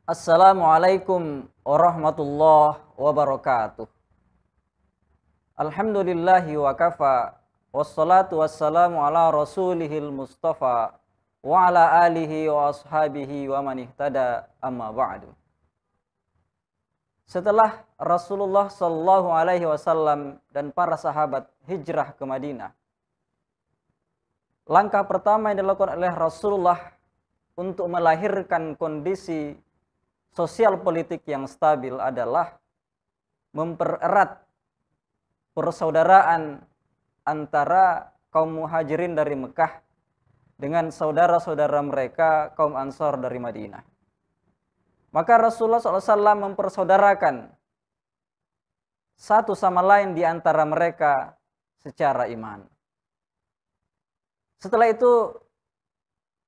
Assalamualaikum warahmatullahi wabarakatuh. Alhamdulillahi wa kafa. Wassalatu wassalamu ala rasulihil mustafa. Wa ala alihi wa ashabihi wa man ihtada amma ba'du. Setelah Rasulullah sallallahu alaihi wasallam dan para sahabat hijrah ke Madinah, langkah pertama yang dilakukan oleh Rasulullah untuk melahirkan kondisi sosial politik yang stabil adalah mempererat persaudaraan antara kaum muhajirin dari Mekah dengan saudara-saudara mereka kaum Ansor dari Madinah. Maka Rasulullah SAW mempersaudarakan satu sama lain di antara mereka secara iman. Setelah itu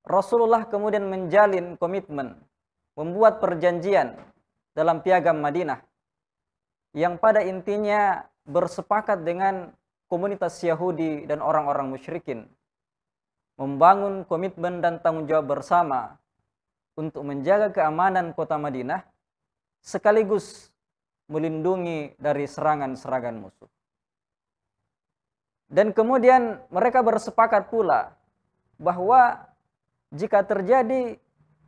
Rasulullah kemudian menjalin komitmen, membuat perjanjian dalam Piagam Madinah yang pada intinya bersepakat dengan komunitas Yahudi dan orang-orang musyrikin, membangun komitmen dan tanggung jawab bersama untuk menjaga keamanan kota Madinah sekaligus melindungi dari serangan-serangan musuh. Dan kemudian mereka bersepakat pula bahwa jika terjadi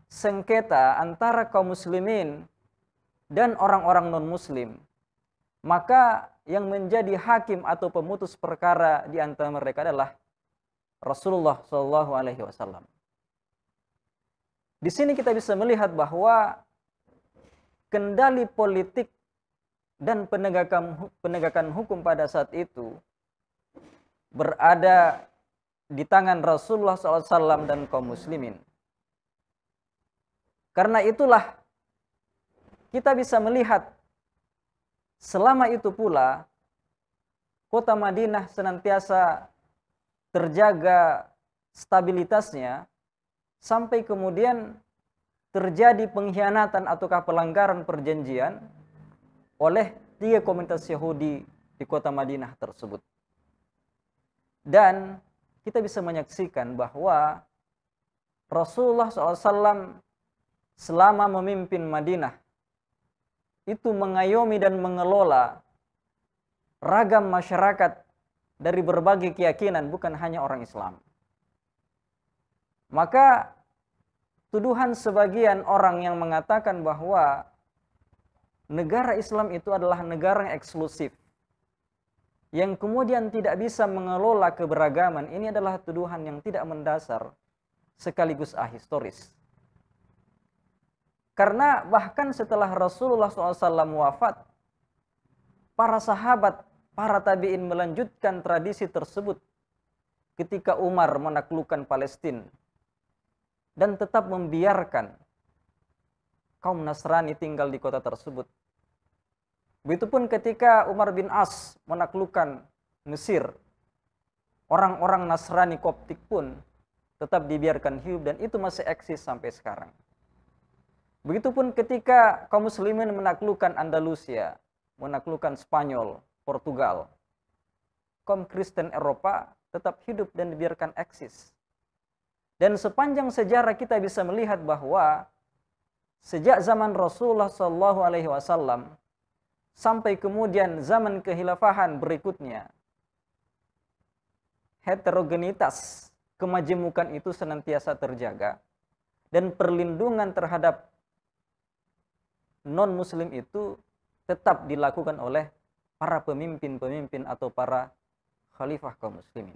sengketa antara kaum muslimin dan orang-orang non-muslim, maka yang menjadi hakim atau pemutus perkara di antara mereka adalah Rasulullah SAW. Di sini kita bisa melihat bahwa kendali politik dan penegakan hukum pada saat itu berada di tangan Rasulullah SAW dan kaum muslimin. Karena itulah kita bisa melihat selama itu pula kota Madinah senantiasa terjaga stabilitasnya sampai kemudian terjadi pengkhianatan ataukah pelanggaran perjanjian oleh 3 komunitas Yahudi di kota Madinah tersebut. Dan kita bisa menyaksikan bahwa Rasulullah SAW selama memimpin Madinah itu mengayomi dan mengelola ragam masyarakat dari berbagai keyakinan, bukan hanya orang Islam. Maka tuduhan sebagian orang yang mengatakan bahwa negara Islam itu adalah negara yang eksklusif, yang kemudian tidak bisa mengelola keberagaman, ini adalah tuduhan yang tidak mendasar sekaligus ahistoris. Karena bahkan setelah Rasulullah SAW wafat, para sahabat, para tabi'in melanjutkan tradisi tersebut ketika Umar menaklukkan Palestina dan tetap membiarkan kaum Nasrani tinggal di kota tersebut. Begitupun ketika Umar bin As menaklukkan Mesir, orang-orang Nasrani Koptik pun tetap dibiarkan hidup dan itu masih eksis sampai sekarang. Begitupun ketika kaum muslimin menaklukkan Andalusia, menaklukkan Spanyol, Portugal, kaum Kristen Eropa tetap hidup dan dibiarkan eksis. Dan sepanjang sejarah kita bisa melihat bahwa sejak zaman Rasulullah SAW sampai kemudian zaman kekhilafahan berikutnya, heterogenitas kemajemukan itu senantiasa terjaga dan perlindungan terhadap non-muslim itu tetap dilakukan oleh para pemimpin-pemimpin atau para khalifah kaum muslimin.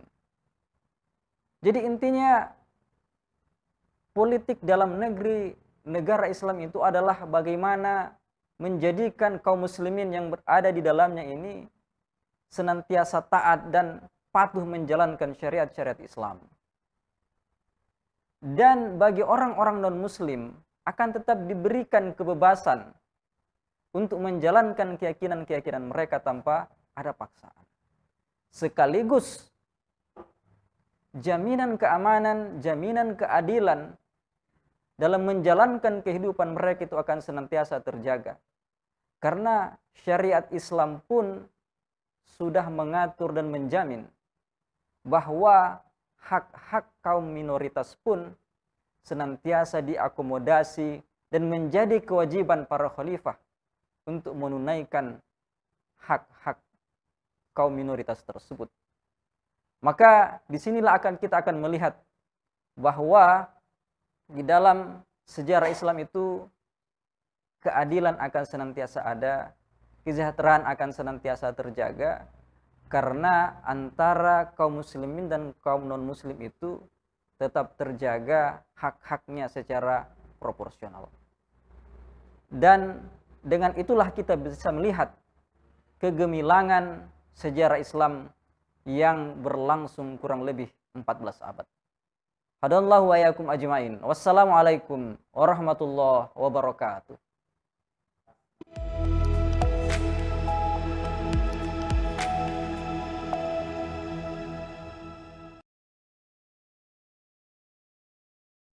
Jadi intinya politik dalam negeri negara Islam itu adalah bagaimana menjadikan kaum muslimin yang berada di dalamnya ini senantiasa taat dan patuh menjalankan syariat-syariat Islam. Dan bagi orang-orang non-muslim akan tetap diberikan kebebasan untuk menjalankan keyakinan-keyakinan mereka tanpa ada paksaan. Sekaligus jaminan keamanan, jaminan keadilan dalam menjalankan kehidupan mereka itu akan senantiasa terjaga. Karena syariat Islam pun sudah mengatur dan menjamin bahwa hak-hak kaum minoritas pun senantiasa diakomodasi dan menjadi kewajiban para khalifah untuk menunaikan hak-hak kaum minoritas tersebut. Maka disinilah kita akan melihat bahwa di dalam sejarah Islam itu keadilan akan senantiasa ada, kesejahteraan akan senantiasa terjaga, karena antara kaum muslimin dan kaum non-muslim itu tetap terjaga hak-haknya secara proporsional. Dan dengan itulah kita bisa melihat kegemilangan sejarah Islam yang berlangsung kurang lebih 14 abad. Hadallahu wa iyyakum ajmain. Wassalamualaikum warahmatullahi wabarakatuh.